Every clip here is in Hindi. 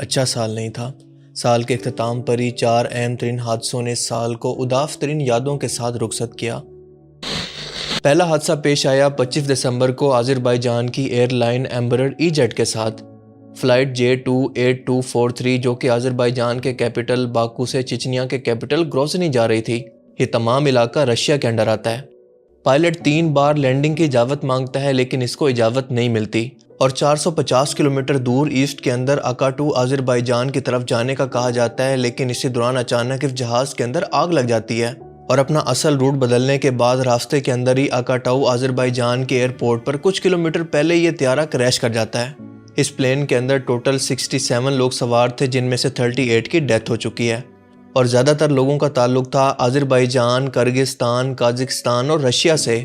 अच्छा साल नहीं था। साल के अख्ताम पर ही 4 अहम तरीन हादसों ने साल को उदास तरीन यादों के साथ रुखसत किया। पहला हादसा पेश आया 25 दिसंबर को अज़रबैजान की एयरलाइन एम्बरर ईजेट के साथ। फ़्लाइट J28243 जो कि अज़रबैजान के कैपिटल बाकू से चिचनिया के कैपिटल ग्रोज़नी जा रही थी। ये तमाम इलाका रशिया के अंडर आता है। पायलट 3 बार लैंडिंग की इजाज़त मांगता है लेकिन इसको इजाज़त नहीं मिलती और 450 किलोमीटर दूर ईस्ट के अंदर अकाटू अज़रबैजान की तरफ जाने का कहा जाता है, लेकिन इसी दौरान अचानक इस जहाज़ के अंदर आग लग जाती है और अपना असल रूट बदलने के बाद रास्ते के अंदर ही अकाटाऊ अज़रबैजान के एयरपोर्ट पर कुछ किलोमीटर पहले ये त्यारा क्रैश कर जाता है। इस प्लेन के अंदर टोटल 67 लोग सवार थे, जिनमें से 38 की डेथ हो चुकी है और ज़्यादातर लोगों का ताल्लुक था अज़रबैजान, किर्गिस्तान, काज़ाकिस्तान और रशिया से।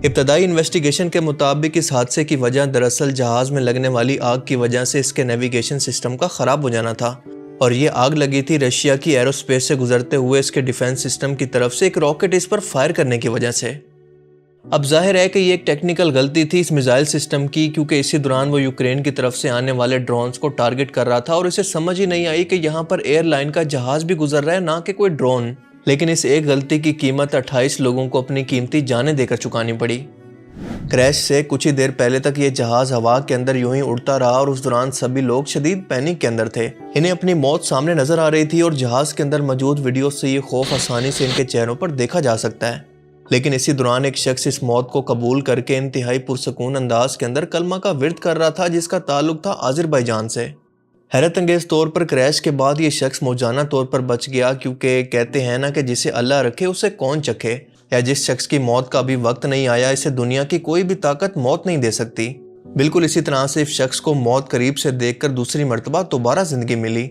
इब्तदाई इन्वेस्टिगेशन के मुताबिक इस हादसे की वजह दरअसल जहाज़ में लगने वाली आग की वजह से इसके नेविगेशन सिस्टम का ख़राब हो जाना था और ये आग लगी थी रशिया की एरोस्पेस से गुजरते हुए इसके डिफेंस सिस्टम की तरफ से एक रॉकेट इस पर फायर करने की वजह से। अब जाहिर है कि ये एक टेक्निकल गलती थी इस मिसाइल सिस्टम की, क्योंकि इसी दौरान वो यूक्रेन की तरफ से आने वाले ड्रोन्स को टारगेट कर रहा था और इसे समझ ही नहीं आई कि यहाँ पर एयरलाइन का जहाज़ भी गुजर रहा है, ना कि कोई ड्रोन। लेकिन इस एक गलती की कीमत 28 लोगों को अपनी कीमती जानें देकर चुकानी पड़ी। क्रैश से कुछ ही देर पहले तक ये जहाज़ हवा के अंदर यूं ही उड़ता रहा और उस दौरान सभी लोग शदीद पैनिक के अंदर थे। इन्हें अपनी मौत सामने नजर आ रही थी और जहाज़ के अंदर मौजूद वीडियो से ये खौफ आसानी से इनके चेहरों पर देखा जा सकता है। लेकिन इसी दौरान एक शख्स इस मौत को कबूल करके इंतहाई पुरसकून अंदाज के अंदर कलमा का विर्द कर रहा था, जिसका ताल्लुक था अज़रबैजान से। हैरत अंगेज तौर पर क्रैश के बाद ये शख्स मौजाना तौर पर बच गया, क्योंकि कहते हैं ना कि जिसे अल्लाह रखे उसे कौन चखे, या जिस शख्स की मौत का अभी वक्त नहीं आया इसे दुनिया की कोई भी ताकत मौत नहीं दे सकती। बिल्कुल इसी तरह से इस शख्स को मौत करीब से देखकर दूसरी मर्तबा दोबारा जिंदगी मिली।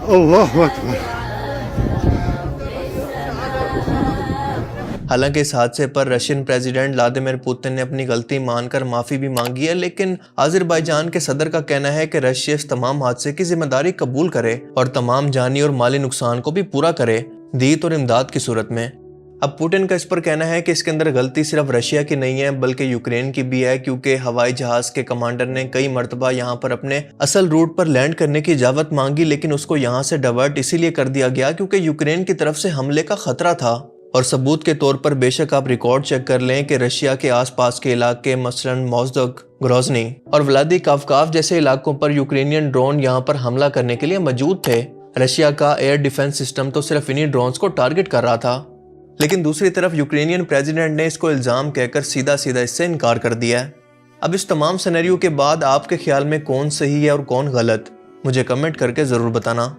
अल्लाहु अकबर। हालांकि इस हादसे पर रशियन प्रेसिडेंट व्लादिमीर पुतिन ने अपनी गलती मानकर माफ़ी भी मांगी है, लेकिन अज़रबैजान के सदर का कहना है कि रशिया इस तमाम हादसे की जिम्मेदारी कबूल करे और तमाम जानी और माली नुकसान को भी पूरा करे, दीद और इमदाद की सूरत में। अब पुतिन का इस पर कहना है कि इसके अंदर गलती सिर्फ रशिया की नहीं है बल्कि यूक्रेन की भी है, क्योंकि हवाई जहाज के कमांडर ने कई मरतबा यहाँ पर अपने असल रूट पर लैंड करने की इजाज़त मांगी, लेकिन उसको यहाँ से डाइवर्ट इसीलिए कर दिया गया क्योंकि यूक्रेन की तरफ से हमले का खतरा था। और सबूत के तौर पर बेशक आप रिकॉर्ड चेक कर लें कि रशिया के आसपास के इलाके मसलन मोज़दक, ग्रोज़नी और व्लादिकावकाव जैसे इलाकों पर यूक्रेनियन ड्रोन यहाँ पर हमला करने के लिए मौजूद थे। रशिया का एयर डिफेंस सिस्टम तो सिर्फ इन्हीं ड्रोन्स को टारगेट कर रहा था, लेकिन दूसरी तरफ यूक्रेनियन प्रेसिडेंट ने इसको इल्ज़ाम कहकर सीधा सीधा इससे इनकार कर दिया है। अब इस तमाम सिनेरियो के बाद आपके ख्याल में कौन सही है और कौन गलत, मुझे कमेंट करके ज़रूर बताना।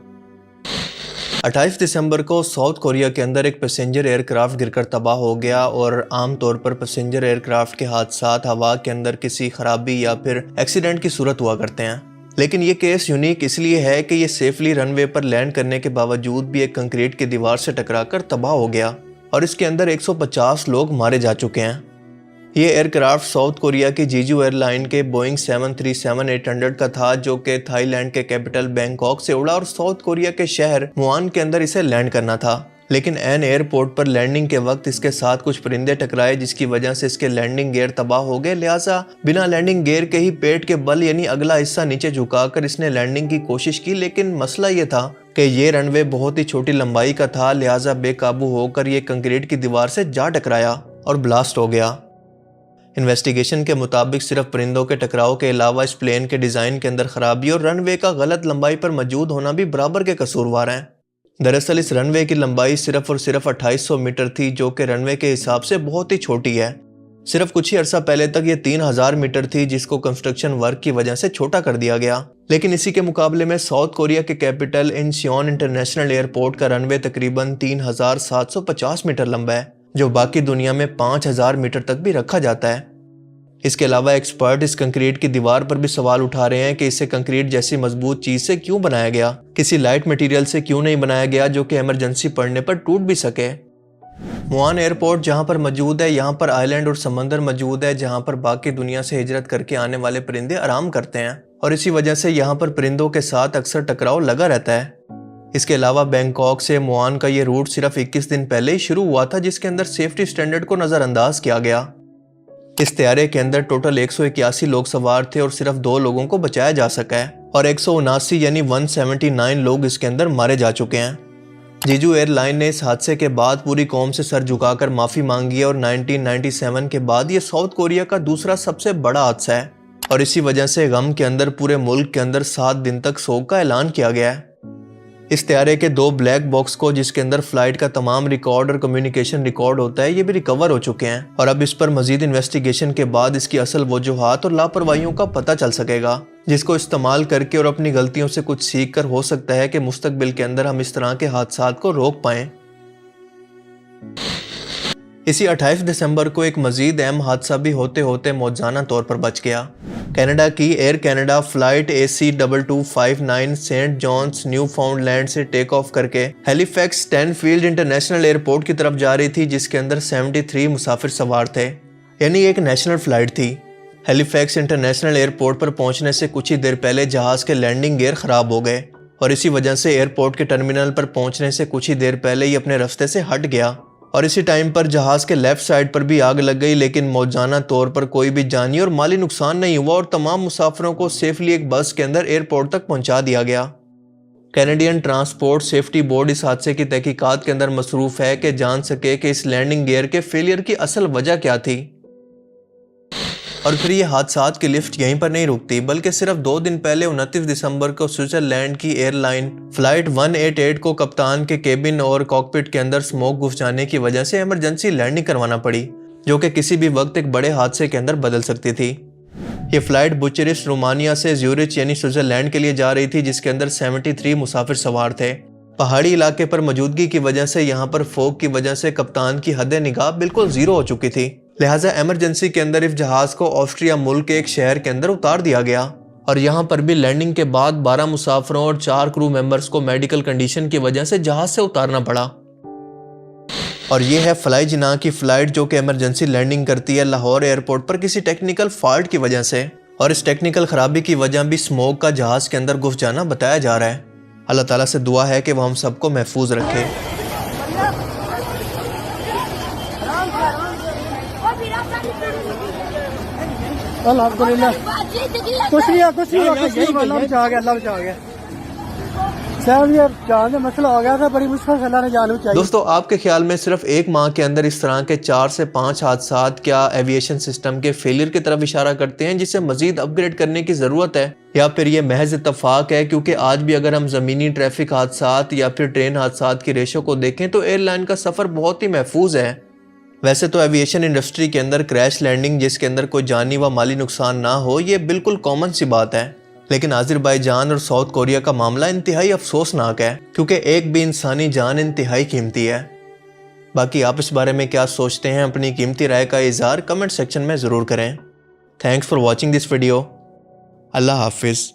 28 दिसंबर को साउथ कोरिया के अंदर एक पैसेंजर एयरक्राफ्ट गिरकर तबाह हो गया और आमतौर पर पैसेंजर एयरक्राफ्ट के हादसात हवा के अंदर किसी खराबी या फिर एक्सीडेंट की सूरत हुआ करते हैं, लेकिन ये केस यूनिक इसलिए है कि ये सेफली रनवे पर लैंड करने के बावजूद भी एक कंक्रीट की दीवार से टकराकर तबाह हो गया और इसके अंदर 150 लोग मारे जा चुके हैं। ये एयरक्राफ्ट साउथ कोरिया की जीजू एयरलाइन के बोइंग 737-800 का था, जो कि थाईलैंड के कैपिटल बैंकॉक से उड़ा और साउथ कोरिया के शहर मुआन के अंदर इसे लैंड करना था। लेकिन एन एयरपोर्ट पर लैंडिंग के वक्त इसके साथ कुछ परिंदे टकराए, जिसकी वजह से इसके लैंडिंग गियर तबाह हो गए। लिहाजा बिना लैंडिंग गियर के ही पेट के बल यानी अगला हिस्सा नीचे झुकाकर इसने लैंडिंग की कोशिश की, लेकिन मसला ये था कि ये रनवे बहुत ही छोटी लंबाई का था, लिहाजा बेकाबू होकर ये कंक्रीट की दीवार से जा टकराया और ब्लास्ट हो गया। इन्वेस्टिगेशन के मुताबिक सिर्फ परिंदों के टकराव के अलावा इस प्लेन के डिज़ाइन के अंदर खराबी और रनवे का गलत लंबाई पर मौजूद होना भी बराबर के कसूरवार हैं। दरअसल इस रनवे की लंबाई सिर्फ और सिर्फ 2800 मीटर थी, जो कि रनवे के हिसाब से बहुत ही छोटी है। सिर्फ कुछ ही अरसा पहले तक ये 3000 मीटर थी, जिसको कंस्ट्रक्शन वर्क की वजह से छोटा कर दिया गया। लेकिन इसी के मुकाबले में साउथ कोरिया के कैपिटल इंचियोन इंटरनेशनल एयरपोर्ट का रनवे तकरीबन 3750 मीटर लंबा है, जो बाकी दुनिया में 5000 मीटर तक भी रखा जाता है। इसके अलावा एक्सपर्ट इस कंक्रीट की दीवार पर भी सवाल उठा रहे हैं कि इसे कंक्रीट जैसी मजबूत चीज से क्यों बनाया गया, किसी लाइट मटेरियल से क्यों नहीं बनाया गया जो कि इमरजेंसी पड़ने पर टूट भी सके। मुआन एयरपोर्ट जहां पर मौजूद है, यहाँ पर आइलैंड और समंदर मौजूद है, जहां पर बाकी दुनिया से हिजरत करके आने वाले परिंदे आराम करते हैं, और इसी वजह से यहाँ पर परिंदों के साथ अक्सर टकराव लगा रहता है। इसके अलावा बैंकॉक से मुआन का ये रूट सिर्फ 21 दिन पहले ही शुरू हुआ था, जिसके अंदर सेफ्टी स्टैंडर्ड को नजरअंदाज किया गया। इस तैयारे के अंदर टोटल 181 लोग सवार थे और सिर्फ 2 लोगों को बचाया जा सका है, और 179 यानी 179 लोग इसके अंदर मारे जा चुके हैं। जीजू एयरलाइन ने इस हादसे के बाद पूरी कौम से सर झुकाकर माफी मांगी है, और 1997 के बाद ये साउथ कोरिया का दूसरा सबसे बड़ा हादसा है, और इसी वजह से गम के अंदर पूरे मुल्क के अंदर 7 दिन तक शोक का ऐलान किया गया है। इस तैयारे के 2 ब्लैक बॉक्स को, जिसके अंदर फ्लाइट का तमाम रिकॉर्ड और कम्युनिकेशन रिकॉर्ड होता है, ये भी रिकवर हो चुके हैं, और अब इस पर मजीद इन्वेस्टिगेशन के बाद इसकी असल वजूहात और लापरवाहियों का पता चल सकेगा, जिसको इस्तेमाल करके और अपनी गलतियों से कुछ सीख कर हो सकता है कि मुस्तकबिल के अंदर हम इस तरह के हादसात को रोक पाएं। इसी 28 दिसंबर को एक मजीद अहम हादसा भी होते होते मौजाना तौर पर बच गया। कनाडा की Air Canada flight AC2259 Saint John's Newfoundland से टेक ऑफ करके हैलिफैक्स स्टैनफील्ड इंटरनेशनल एयरपोर्ट की तरफ जा रही थी, जिसके अंदर 73 मुसाफिर सवार थे, यानी एक नेशनल फ्लाइट थी। हैलिफैक्स इंटरनेशनल एयरपोर्ट पर पहुंचने से कुछ ही देर पहले जहाज के लैंडिंग गियर खराब हो गए, और इसी वजह से एयरपोर्ट के टर्मिनल पर पहुंचने से कुछ ही देर पहले ही अपने रास्ते से हट गया, और इसी टाइम पर जहाज के लेफ्ट साइड पर भी आग लग गई। लेकिन मौजाना तौर पर कोई भी जानी और माली नुकसान नहीं हुआ, और तमाम मुसाफिरों को सेफली एक बस के अंदर एयरपोर्ट तक पहुंचा दिया गया। कैनेडियन ट्रांसपोर्ट सेफ्टी बोर्ड इस हादसे की तहकीकात के अंदर मसरूफ है कि जान सके कि इस लैंडिंग गियर के फेलियर की असल वजह क्या थी। और फिर ये हादसात की लिफ्ट यहीं पर नहीं रुकती, बल्कि सिर्फ 2 दिन पहले 29 दिसंबर को स्विट्जरलैंड की एयरलाइन फ्लाइट 188 को कप्तान के केबिन और कॉकपिट के अंदर स्मोक घुस जाने की वजह से इमरजेंसी लैंडिंग करवाना पड़ी, जो कि किसी भी वक्त एक बड़े हादसे के अंदर बदल सकती थी। ये फ्लाइट बुचारेस्ट रोमानिया से ज्यूरिच यानी स्विट्जरलैंड के लिए जा रही थी, जिसके अंदर 73 मुसाफिर सवार थे। पहाड़ी इलाके पर मौजूदगी की वजह से यहाँ पर फोग की वजह से कप्तान की हद निगाह बिल्कुल जीरो हो चुकी थी, लिहाजा इमरजेंसी के अंदर इस जहाज को ऑस्ट्रिया मुल्क के एक शहर के अंदर उतार दिया गया, और यहाँ पर भी लैंडिंग के बाद 12 मुसाफिरों और 4 क्रू मेंबर्स को मेडिकल कंडीशन की वजह से जहाज से उतारना पड़ा। और ये है फ्लाई जिन्ना की फ्लाइट, जो कि इमरजेंसी लैंडिंग करती है लाहौर एयरपोर्ट पर किसी टेक्निकल फॉल्ट की वजह से, और इस टेक्निकल खराबी की वजह भी स्मोक का जहाज के अंदर घुस जाना बताया जा रहा है। अल्लाह ताला से दुआ है कि वह हम सबको महफूज रखे। अल्हम्दुलिल्लाह कुछ नहीं अल्लाह बचा गया साहब, ये जान का मसला हो गया था, बड़ी मुश्किल से अल्लाह ने जान बचाई। दोस्तों, आपके ख्याल में सिर्फ 1 माह के अंदर इस तरह के 4 से 5 हादसात क्या एविएशन सिस्टम के फेलियर की तरफ इशारा करते हैं, जिसे मजीद अपग्रेड करने की जरूरत है, या फिर ये महज इत्तफाक है? क्योंकि आज भी अगर हम जमीनी ट्रैफिक हादसात या फिर ट्रेन हादसात की रेशो को देखें तो एयरलाइन का सफर बहुत ही महफूज है। वैसे तो एविएशन इंडस्ट्री के अंदर क्रैश लैंडिंग जिसके अंदर कोई जानी व माली नुकसान ना हो, ये बिल्कुल कॉमन सी बात है, लेकिन आज़रबाईजान और साउथ कोरिया का मामला इंतहाई अफसोसनाक है, क्योंकि एक भी इंसानी जान इंतहाई कीमती है। बाकी आप इस बारे में क्या सोचते हैं? अपनी कीमती राय का इज़हार कमेंट सेक्शन में ज़रूर करें। Thanks for watching this video. Allah हाफिज़।